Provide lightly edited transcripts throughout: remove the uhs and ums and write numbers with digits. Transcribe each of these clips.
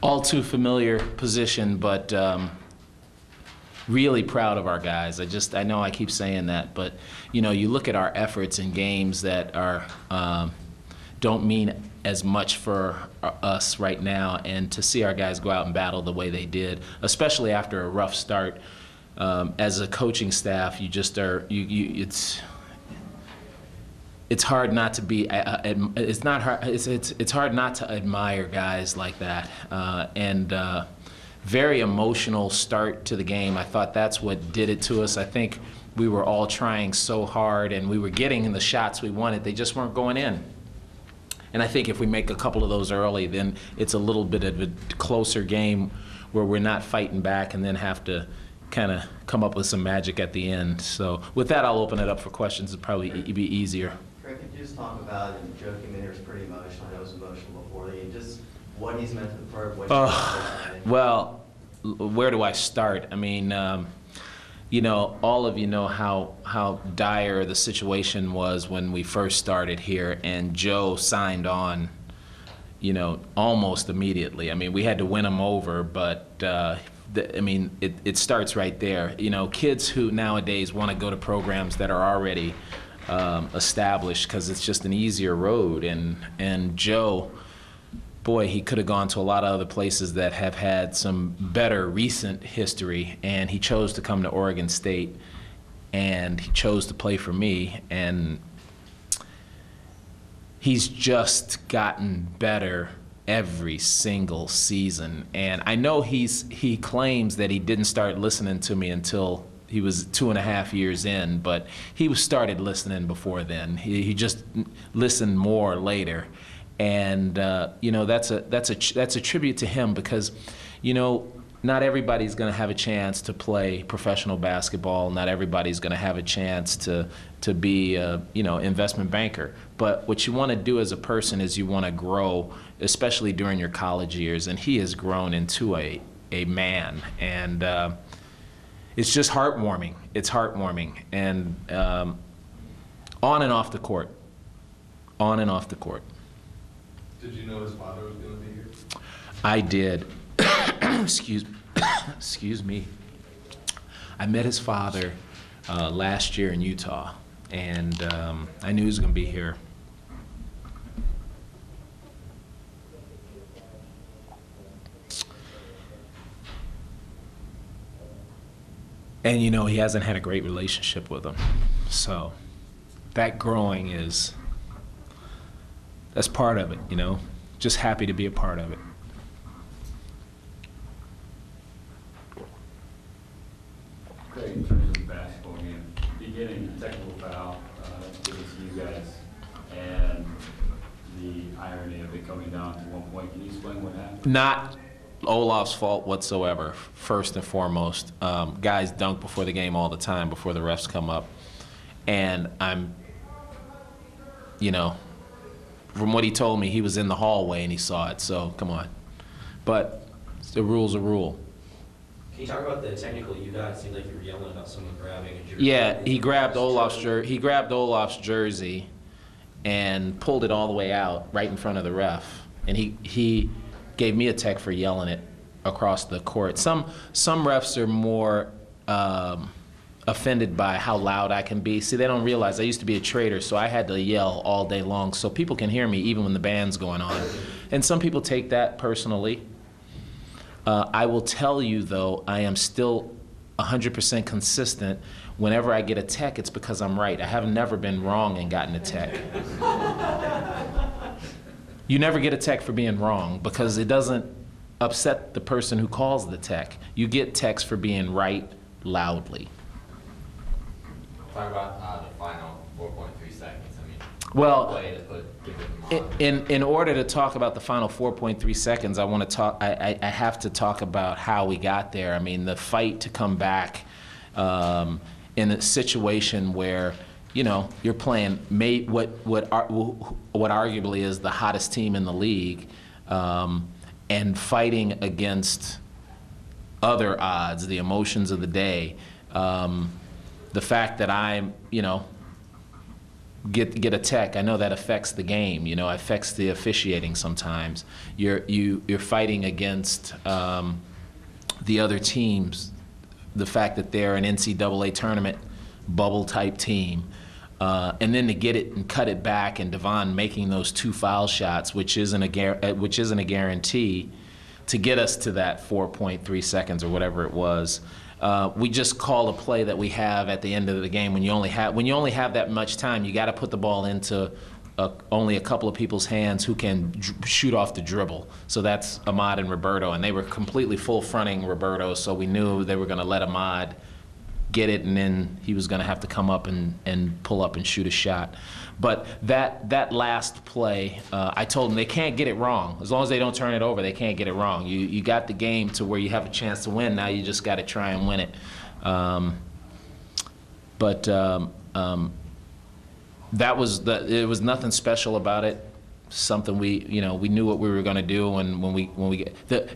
All too familiar position, but really proud of our guys. I know I keep saying that, but you know, you look at our efforts in games that are don't mean as much for us right now, and to see our guys go out and battle the way they did, especially after a rough start, as a coaching staff, you just are it's hard not to be. It's not hard. It's hard not to admire guys like that. Very emotional start to the game. I thought that's what did it to us. I think we were all trying so hard, and we were getting the shots we wanted. They just weren't going in. And I think if we make a couple of those early, then it's a little bit of a closer game where we're not fighting back and then have to kind of come up with some magic at the end. So with that, I'll open it up for questions. It'll probably be easier. Craig, could you just talk about, and Joe came in here was pretty emotional, I know it was emotional before the game, just what he's meant to the program, what well, where do I start? I mean, you know, all of you know how dire the situation was when we first started here, and Joe signed on, you know, almost immediately. I mean, we had to win him over, but I mean, it starts right there. You know, kids who nowadays want to go to programs that are already established because it's just an easier road, and Joe, boy, he could have gone to a lot of other places that have had some better recent history, and he chose to come to Oregon State, and he chose to play for me, and he's just gotten better every single season. And I know he claims that he didn't start listening to me until he was 2.5 years in, but he started listening before then. He just listened more later. And you know, that's a tribute to him, because you know, not everybody's going to have a chance to play professional basketball. Not everybody's going to have a chance to be a, you know, investment banker. But what you want to do as a person is you want to grow, especially during your college years. And he has grown into a man, and it's just heartwarming. It's heartwarming, and on and off the court, on and off the court. Did you know his father was going to be here? I did. Excuse me. I met his father last year in Utah, and I knew he was going to be here. And you know, he hasn't had a great relationship with him. So that growing that's part of it, you know. Just happy to be a part of it. Craig, in terms of the basketball game, beginning the technical foul against you guys, and the irony of it coming down to 1 point. Can you explain what happened? Not Olaf's fault whatsoever, first and foremost. Guys dunk before the game all the time, before the refs come up. And you know, from what he told me, he was in the hallway and he saw it, so come on. But the rule's a rule. Can you talk about the technical you got? It seemed like you were yelling about someone grabbing a jersey. Yeah, he grabbed Olaf's jersey and pulled it all the way out right in front of the ref. And he gave me a tech for yelling it across the court. Some refs are more offended by how loud I can be. See, they don't realize I used to be a trader, so I had to yell all day long so people can hear me even when the band's going on. And some people take that personally. I will tell you, though, I am still 100% consistent. Whenever I get a tech, it's because I'm right. I have never been wrong and gotten a tech. You never get a tech for being wrong because it doesn't upset the person who calls the tech. You get techs for being right loudly. Talk about the final 4.3 seconds. I mean, well, way to put in order to talk about the final 4.3 seconds, I want to talk. I have to talk about how we got there. I mean, the fight to come back in a situation where, you know, you're playing what arguably is the hottest team in the league, and fighting against other odds, the emotions of the day. The fact that I'm, you know, get a tech. I know that affects the game. You know, affects the officiating sometimes. You're fighting against the other teams. The fact that they're an NCAA tournament bubble type team, and then to get it and cut it back, and Devon making those 2 foul shots, which isn't a guarantee, to get us to that 4.3 seconds or whatever it was. We just call a play that we have at the end of the game. When you only have that much time, you got to put the ball into only a couple of people's hands who can shoot off the dribble. So that's Ahmad and Roberto, and they were completely full fronting Roberto, so we knew they were going to let Ahmad get it, and then he was going to have to come up and pull up and shoot a shot. But that last play, I told them they can't get it wrong. As long as they don't turn it over, they can't get it wrong. You got the game to where you have a chance to win. Now you just got to try and win it. It was nothing special about it. Something we knew what we were going to do, and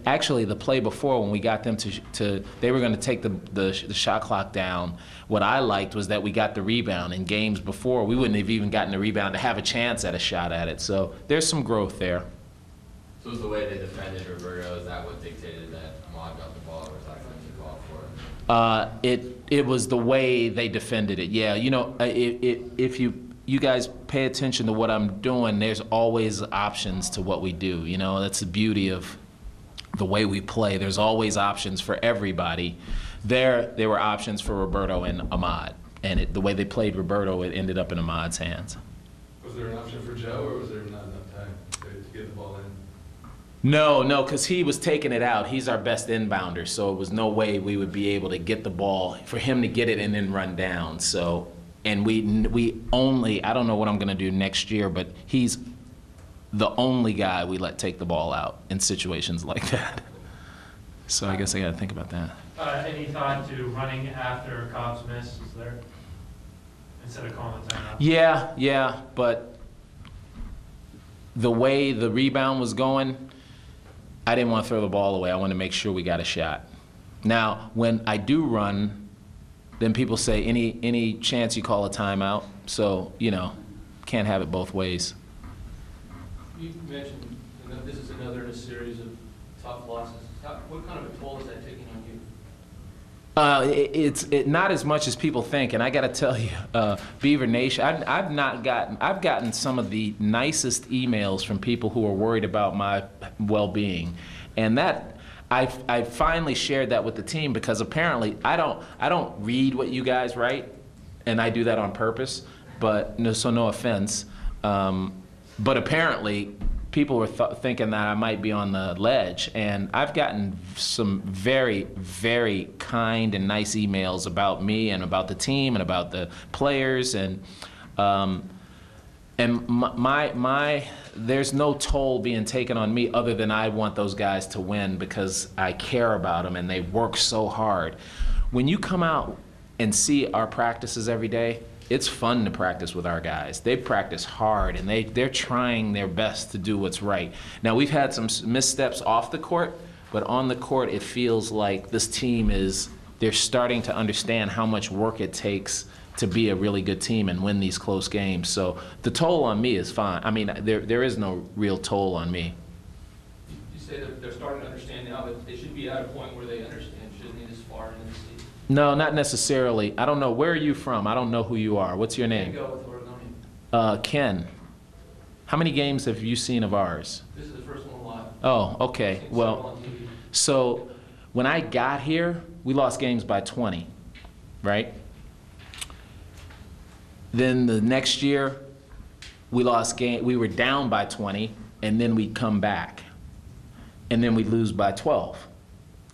actually the play before, when we got them to they were going to take the shot clock down. What I liked was that we got the rebound. In games before, we wouldn't have even gotten the rebound to have a chance at a shot at it. So there's some growth there. So was the way they defended Roberto, is that what dictated that Ahmad got the ball, or was that something you called for? It was the way they defended it. Yeah, if you guys pay attention to what I'm doing, there's always options to what we do. That's the beauty of the way we play. There's always options for everybody. There were options for Roberto and Ahmad, and the way they played Roberto, it ended up in Ahmad's hands. Was there an option for Joe, or was there not enough time to get the ball in? No, because he was taking it out. He's our best inbounder, so it was no way we would be able to get the ball, for him to get it and then run down. So, and we only, I don't know what I'm going to do next year, but he's the only guy we let take the ball out in situations like that. So I guess I got to think about that. Any thought to running after Cobb's miss is there, instead of calling the timeout? Yeah, but the way the rebound was going, I didn't want to throw the ball away. I wanted to make sure we got a shot. Now, when I do run, then people say, any chance you call a timeout? So, can't have it both ways. You mentioned this is another in a series of tough losses. What kind of a toll is that taking on you? It's not as much as people think, and I got to tell you, Beaver Nation, I've gotten some of the nicest emails from people who are worried about my well-being, and that I finally shared that with the team, because apparently I don't read what you guys write, and I do that on purpose. But no offense, but apparently people were thinking that I might be on the ledge, and I've gotten some very, very kind and nice emails about me and about the team and about the players, and there's no toll being taken on me other than I want those guys to win, because I care about them and they work so hard. When you come out and see our practices every day, it's fun to practice with our guys. They practice hard, and they're trying their best to do what's right. Now, we've had some missteps off the court, but on the court it feels like this team they're starting to understand how much work it takes to be a really good team and win these close games. So the toll on me is fine. I mean, there is no real toll on me. You say that they're starting to understand now, but they should be at a point where they understand, shouldn't they, this far into the season? No, not necessarily. I don't know. Where are you from? I don't know who you are. What's your name? Go with Oregonian. Ken. How many games have you seen of ours? This is the first one live. Oh, okay. Well, so when I got here, we lost games by 20, right? Then the next year, we were down by 20, and then we'd come back. And then we'd lose by 12.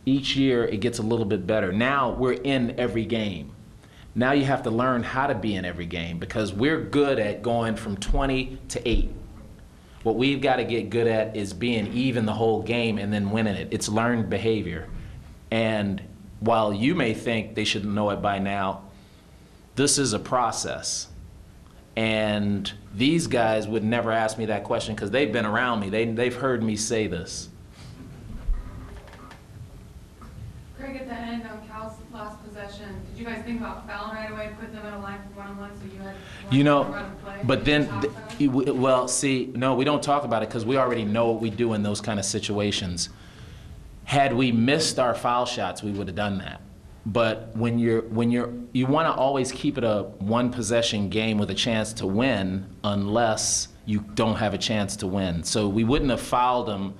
Each year, it gets a little bit better. Now, we're in every game. Now you have to learn how to be in every game, because we're good at going from 20 to 8. What we've got to get good at is being even the whole game and then winning it. It's learned behavior. And while you may think they should know it by now, this is a process. And these guys would never ask me that question, because they've been around me. They've heard me say this. Greg, quick at the end on Cal's last possession, did you guys think about fouling right away, putting them in a line for one-on-one so you had You know, to run and play? but Did you then, talk about it? well, see, no, we don't talk about it because we already know what we do in those kind of situations. Had we missed our foul shots, we would have done that. But when you want to always keep it a one possession game with a chance to win, unless you don't have a chance to win. So we wouldn't have fouled them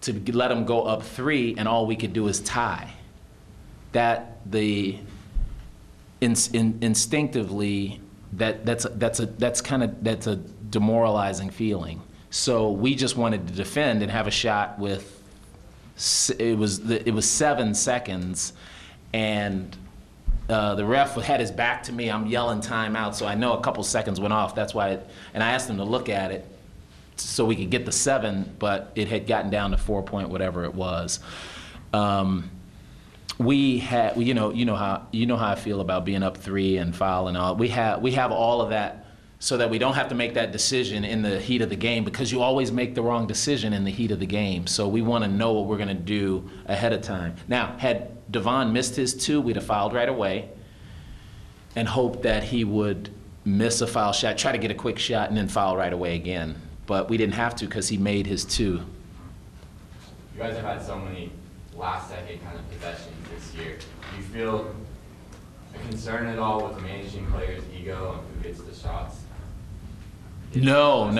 to let them go up 3, and all we could do is tie. Instinctively, that's a demoralizing feeling. So we just wanted to defend and have a shot with it was 7 seconds, and the ref had his back to me. I'm yelling timeout, so I know a couple seconds went off. That's why, and I asked him to look at it so we could get the 7, but it had gotten down to 4 point whatever it was. We had, you know how I feel about being up 3 and foul and all. We have all of that so that we don't have to make that decision in the heat of the game, because you always make the wrong decision in the heat of the game. So we want to know what we're going to do ahead of time. Now, had Devon missed his 2, we'd have fouled right away and hoped that he would miss a foul shot, try to get a quick shot, and then foul right away again. But we didn't have to because he made his 2. You guys have had so many last-second kind of possessions this year. Do you feel a concern at all with managing players' ego and who gets the shots? No.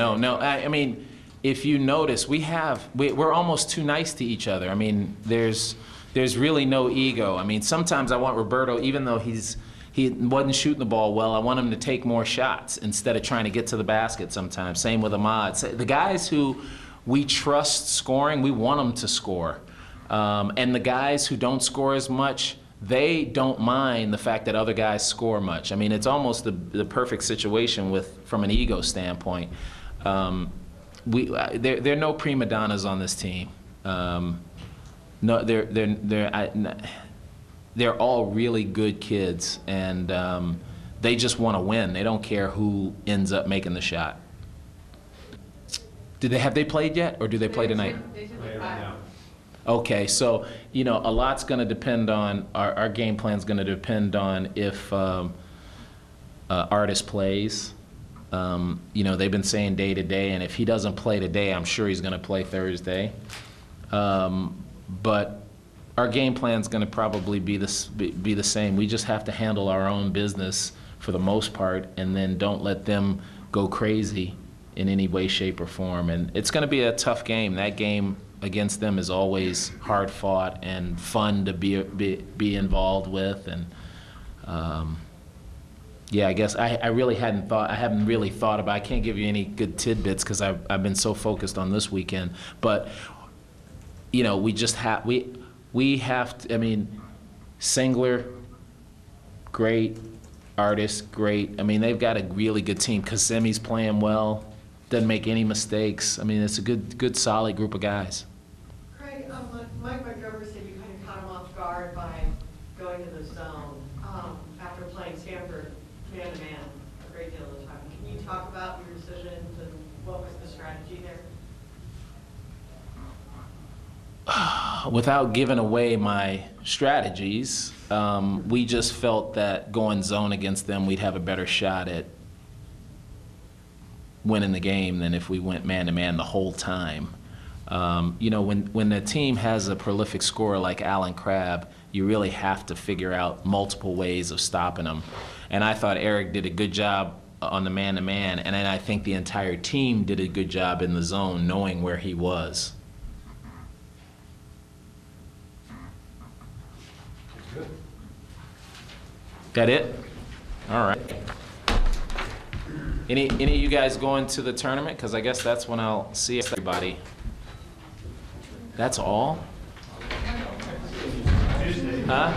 I mean, if you notice, we're almost too nice to each other. I mean, there's really no ego. I mean, sometimes I want Roberto, even though he wasn't shooting the ball well, I want him to take more shots instead of trying to get to the basket sometimes. Same with Ahmad. The guys who we trust scoring, we want them to score. And the guys who don't score as much, they don't mind the fact that other guys score much. I mean, it's almost the perfect situation from an ego standpoint. There are no prima donnas on this team. No, they're all really good kids, and they just want to win. They don't care who ends up making the shot. Have they played yet, or do they play tonight? They should play right now. Okay, so a lot's going to depend on our game plan's going to depend on if Artis plays. They've been saying day to day, and if he doesn't play today, I'm sure he's going to play Thursday. But our game plan's going to probably be the same. We just have to handle our own business for the most part, and then don't let them go crazy in any way, shape, or form. And it's going to be a tough game. That game against them is always hard fought and fun to be involved with. And yeah, I guess I haven't really thought about. I can't give you any good tidbits because I've been so focused on this weekend. But we just we have to. I mean, Singler, great. Artist, great. I mean, they've got a really good team. Kazemi's playing well. Doesn't make any mistakes. I mean, it's a good, solid group of guys. Craig, Mike Montgomery said you kind of caught him off guard by going to the zone after playing Stanford man-to-man a great deal of the time. Can you talk about your decisions and what was the strategy there? Without giving away my strategies, we just felt that going zone against them, we'd have a better shot at winning the game than if we went man-to-man the whole time. When the team has a prolific scorer like Alan Crabb, you really have to figure out multiple ways of stopping them. And I thought Eric did a good job on the man-to-man, and then I think the entire team did a good job in the zone knowing where he was. That it? All right. Any of you guys going to the tournament? Because I guess that's when I'll see everybody. That's all? Huh?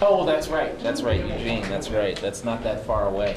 Oh, that's right. That's right, Eugene. That's right. That's not that far away.